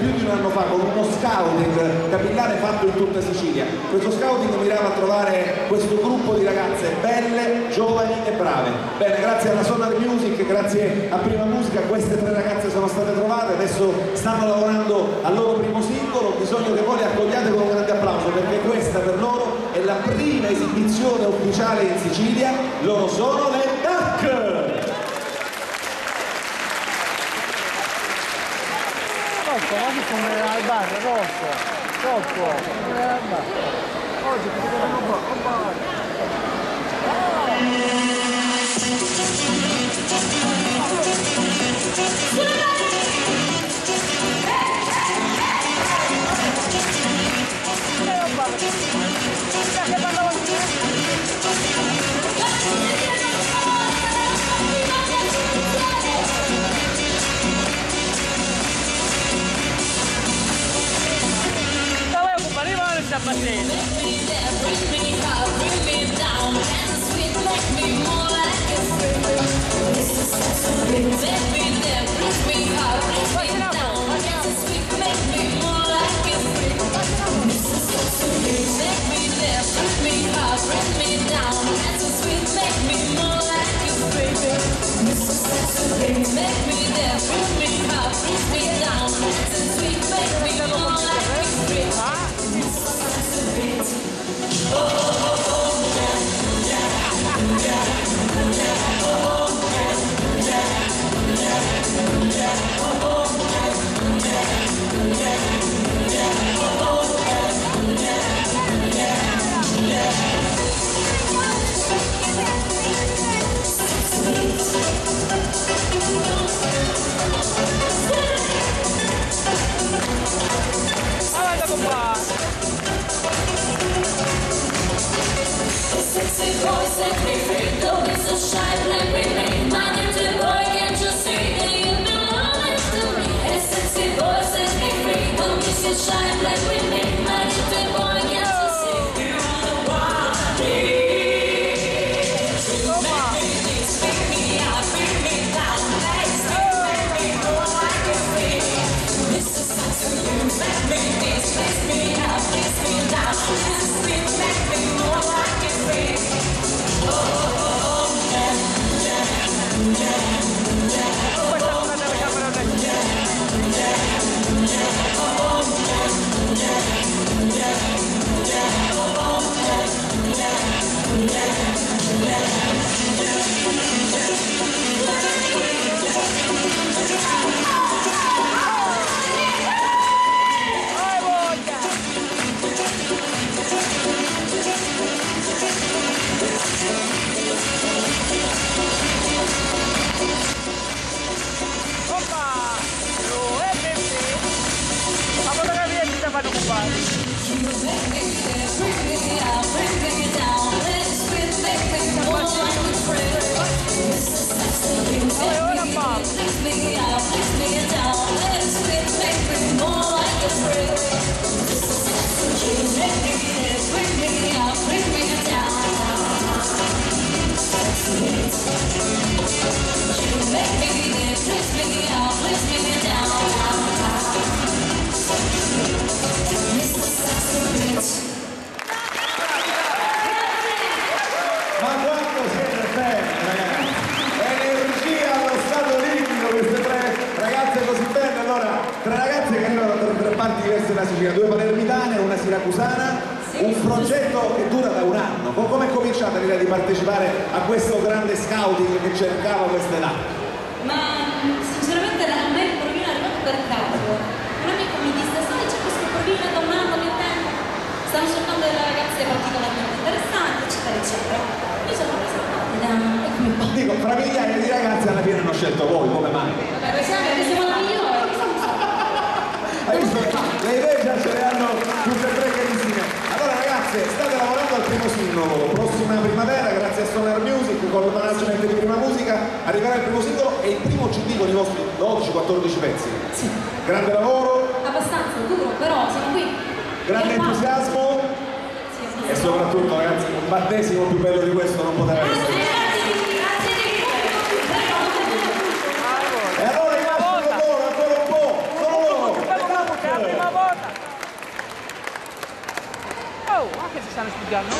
più di un anno fa con uno scouting capillare fatto in tutta Sicilia. Questo scouting mirava a trovare questo gruppo di ragazze belle, giovani e brave. Bene, grazie alla Sonar Music, grazie a Prima Musica, queste 3 ragazze sono state trovate, adesso stanno lavorando al loro primo singolo. Ho bisogno che voi le accogliate con un grande applauso, perché questa per loro è la prima esibizione ufficiale in Sicilia. Loro sono le Dach! Oggi come al bar, troppo, al bar. Oggi ti dicono un po', due palermitane e una siracusana, un progetto che dura da un anno. Come è cominciata l'idea di partecipare a questo grande scouting che cercava queste Dach? Ma sinceramente a me il provino è arrivato per caso. Un amico mi disse: sai, c'è questo provino da un anno che tempo, stanno cercando delle ragazze particolarmente interessanti, eccetera eccetera. Io sono presentata e come fa? Dico, fra migliaia di ragazze alla fine hanno scelto voi, come mai? Vabbè, siamo la migliore. Hai visto? Le idee già ce le hanno tutte e 3 carissime. Allora ragazze, state lavorando al primo singolo, prossima primavera, grazie a Sonar Music, con il management di Prima Musica, arriverà il primo singolo e il primo CD con i vostri 12-14 pezzi. Sì. Grande lavoro. Abbastanza duro, però siamo qui. Grande entusiasmo. Sì, e soprattutto ragazzi, un battesimo più bello di questo non poteva essere. E allora rimasti con loro ancora un po', solo loro. stanno studiando?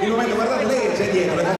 il momento, guardate, lei c'è dietro.